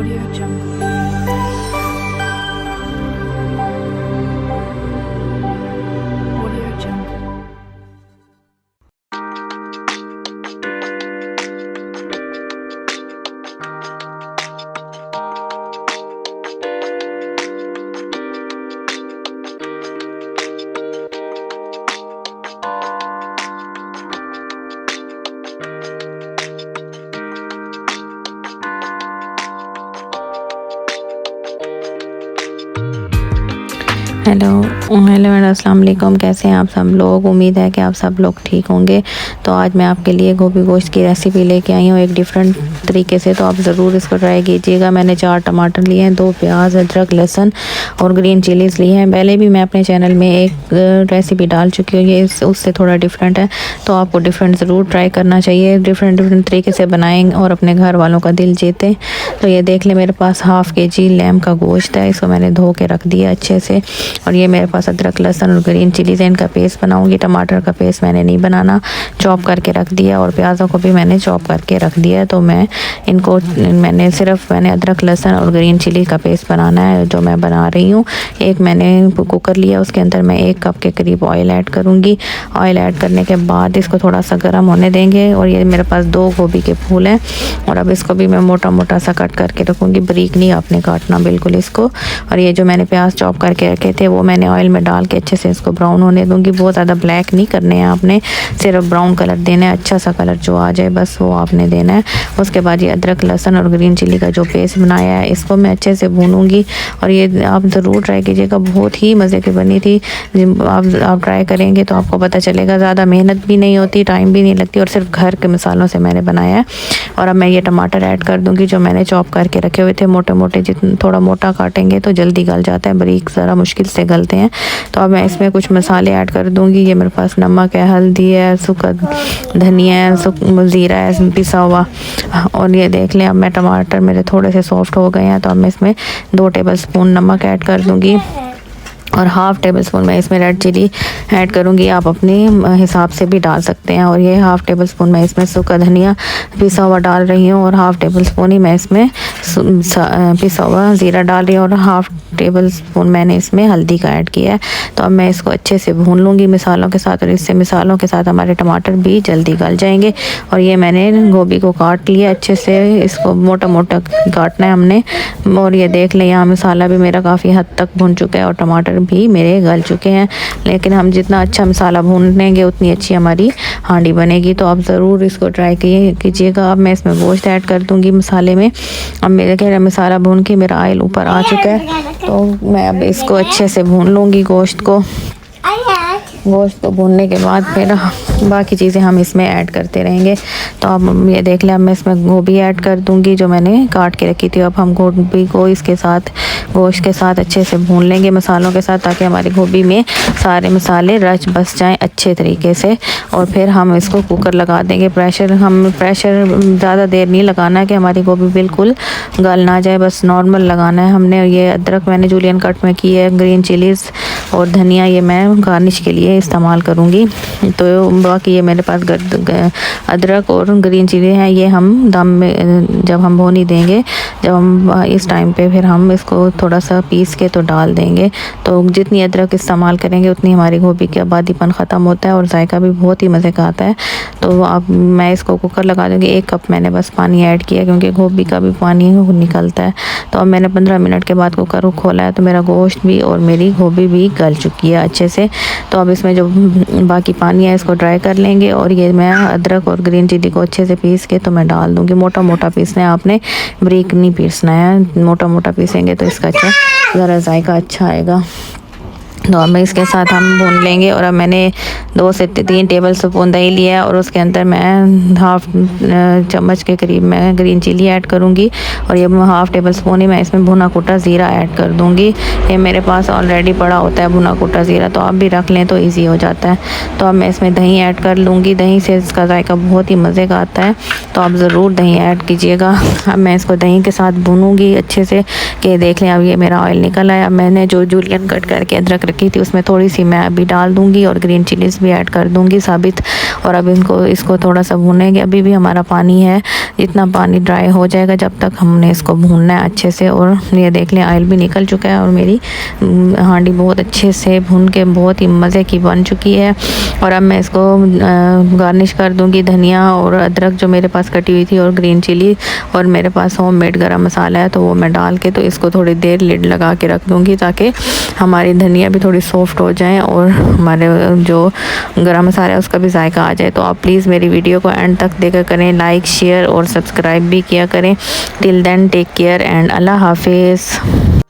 Audio Jungle. Audio Jungle. Hello and अस्सलाम वालेकुम। कैसे हैं आप सब लोग? उम्मीद है कि आप सब लोग ठीक होंगे। तो आज मैं आपके लिए गोभी गोश्त की रेसिपी लेके आई हूँ एक डिफरेंट तरीके से, तो आप ज़रूर इसको ट्राई कीजिएगा। मैंने 4 टमाटर लिए हैं, 2 प्याज, अदरक, लहसुन और ग्रीन चिलीज़ लिए हैं। पहले भी मैं अपने चैनल में एक रेसिपी डाल चुकी हूँ, ये उससे थोड़ा डिफरेंट है, तो आपको डिफरेंट ज़रूर ट्राई करना चाहिए। डिफरेंट तरीके से बनाएं और अपने घर वालों का दिल जीतें। तो ये देख लें, मेरे पास हाफ़ kg लैम्ब का गोश्त है, इसको मैंने धो के रख दिया अच्छे से। और ये मेरे पास अदरक, लहसुन और ग्रीन चिलीज़, इनका पेस्ट बनाऊंगी। टमाटर का पेस्ट मैंने नहीं बनाना, चॉप करके रख दिया, और प्याज़ों को भी मैंने चॉप करके रख दिया। तो मैंने सिर्फ अदरक, लहसुन और ग्रीन चिली का पेस्ट बनाना है, जो मैं बना रही हूँ। एक मैंने कुकर लिया, उसके अंदर मैं 1 कप के करीब ऑयल ऐड करूँगी। ऑयल ऐड करने के बाद इसको थोड़ा सा गर्म होने देंगे। और ये मेरे पास 2 गोभी के फूल हैं, और अब इसको भी मैं मोटा मोटा सा कट करके रखूँगी, बारीक नहीं आपने काटना बिल्कुल इसको। और ये जो मैंने प्याज चॉप करके रखे थे वो मैंने ऑयल में डाल के अच्छे से इसको ब्राउन होने दूंगी। बहुत ज़्यादा ब्लैक नहीं करने हैं आपने, सिर्फ ब्राउन कलर देना है, अच्छा सा कलर जो आ जाए बस वो आपने देना है। उसके बाद ये अदरक, लहसुन और ग्रीन चिली का जो पेस्ट बनाया है इसको मैं अच्छे से भूनूंगी। और ये आप ज़रूर ट्राई कीजिएगा, बहुत ही मज़े की बनी थी। आप ट्राई करेंगे तो आपको पता चलेगा, ज़्यादा मेहनत भी नहीं होती, टाइम भी नहीं लगती, और सिर्फ घर के मसालों से मैंने बनाया है। और अब मैं ये टमाटर ऐड कर दूँगी जो मैंने चॉप करके रखे हुए थे मोटे मोटे। जितना थोड़ा मोटा काटेंगे तो जल्दी गल जाता है, बारीक ज़रा मुश्किल से गलते हैं। तो अब मैं इसमें कुछ मसाले ऐड कर दूंगी। ये मेरे पास नमक है, हल्दी है, सूखा धनिया है, ज़ीरा है पिसा हुआ। और ये देख लें, अब मैं टमाटर मेरे थोड़े से सॉफ्ट हो गए हैं, तो अब मैं इसमें 2 टेबलस्पून नमक ऐड कर दूंगी, और हाफ़ टेबल स्पून मैं इसमें रेड चिली ऐड करूँगी। आप अपने हिसाब से भी डाल सकते हैं। और ये हाफ़ टेबल स्पून मैं इसमें सूखा धनिया पिसा हुआ डाल रही हूँ, और हाफ़ टेबल स्पून ही मैं इसमें पिसा हुआ ज़ीरा डाल रही हूँ, और हाफ़ टेबल स्पून मैंने इसमें हल्दी का ऐड किया है। तो अब मैं इसको अच्छे से भून लूँगी मसालों के साथ, और इससे मसालों के साथ हमारे टमाटर भी जल्दी गल जाएंगे। और ये मैंने गोभी को काट लिया अच्छे से, इसको मोटा मोटा काटना है हमने। और ये देख लें, यहाँ मसाला भी मेरा काफ़ी हद तक भुन चुका है और टमाटर भी मेरे गल चुके हैं। लेकिन हम जितना अच्छा मसाला भूनेंगे उतनी अच्छी हमारी हांडी बनेगी। तो आप ज़रूर इसको ट्राई कीजिएगा। अब मैं इसमें गोश्त ऐड कर दूंगी मसाले में। अब मेरे कह रहे मसाला भून के मेरा ऑयल ऊपर आ चुका है, तो मैं अब इसको अच्छे से भून लूँगी गोश्त को भूनने के बाद फिर बाकी चीज़ें हम इसमें ऐड करते रहेंगे। तो अब ये देख लें, अब मैं इसमें गोभी ऐड कर दूंगी जो मैंने काट के रखी थी। अब हम गोभी को इसके साथ गोश्त के साथ अच्छे से भून लेंगे मसालों के साथ, ताकि हमारी गोभी में सारे मसाले रच बस जाएं अच्छे तरीके से। और फिर हम इसको कुकर लगा देंगे। प्रेशर ज़्यादा देर नहीं लगाना है कि हमारी गोभी बिल्कुल गल ना जाए, बस नॉर्मल लगाना है हमने। ये अदरक मैंने जूलियन कट में की है, ग्रीन चिलीज़ और धनिया ये मैं गार्निश के लिए इस्तेमाल करूँगी। तो बाकी ये मेरे पास अदरक और ग्रीन चिली हैं, ये हम दम में जब हम भूनी देंगे, जब हम इस टाइम पे फिर हम इसको थोड़ा सा पीस के तो डाल देंगे। तो जितनी अदरक इस्तेमाल करेंगे उतनी हमारी गोभी का आबादीपन ख़त्म होता है, और जायका भी बहुत ही मज़े का आता है। तो अब मैं इसको कुकर लगा दूँगी। 1 कप मैंने बस पानी ऐड किया, क्योंकि गोभी का भी पानी निकलता है। तो अब मैंने 15 मिनट के बाद कुकर को खोला है, तो मेरा गोश्त भी और मेरी गोभी भी गल चुकी है अच्छे से। तो अब इसमें जो बाकी पानी है इसको ड्राई कर लेंगे। और ये मैं अदरक और ग्रीन चिली को अच्छे से पीस के तो मैं डाल दूँगी। मोटा मोटा पीसना है आपने, बारीक नहीं पीसना है। मोटा मोटा पीसेंगे तो इसका ज़रा जायका अच्छा आएगा। तो अब मैं इसके साथ हम भून लेंगे। और अब मैंने 2 से 3 टेबल स्पून दही लिया है, और उसके अंदर मैं हाफ़ चम्मच के करीब मैं ग्रीन चिली ऐड करूँगी। और ये हाफ़ टेबल स्पून ही मैं इसमें भुना कुटा ज़ीरा ऐड कर दूँगी। ये मेरे पास ऑलरेडी पड़ा होता है भुना कुटा ज़ीरा, तो आप भी रख लें तो ईजी हो जाता है। तो अब मैं इसमें दही ऐड कर लूँगी। दही से इसका जायका बहुत ही मज़े का आता है, तो आप ज़रूर दही ऐड कीजिएगा। अब मैं इसको दही के साथ भूनूँगी अच्छे से। कि देख लें, अब ये मेरा ऑयल निकल आया। मैंने जो जूलियन कट करके अदरक रखी थी उसमें थोड़ी सी मैं अभी डाल दूँगी और ग्रीन चिलीज़ भी ऐड कर दूँगी साबित। और अब इसको थोड़ा सा भूनेंगे। अभी भी हमारा पानी है, इतना पानी ड्राई हो जाएगा जब तक हमने इसको भूनना है अच्छे से। और ये देख लें ऑयल भी निकल चुका है और मेरी हांडी बहुत अच्छे से भून के बहुत ही मज़े की बन चुकी है। और अब मैं इसको गार्निश कर दूँगी धनिया और अदरक जो मेरे पास कटी हुई थी और ग्रीन चिली, और मेरे पास होममेड गरम मसाला है तो वो मैं डाल के तो इसको थोड़ी देर लिड लगा के रख दूँगी ताकि हमारी धनिया भी थोड़ी सॉफ्ट हो जाए और हमारे जो गरम मसाला है उसका भी जायका आ जाए। तो आप प्लीज़ मेरी वीडियो को एंड तक देखा करें, लाइक शेयर और सब्सक्राइब भी किया करें। Till then take care and अल्लाह हाफिज़।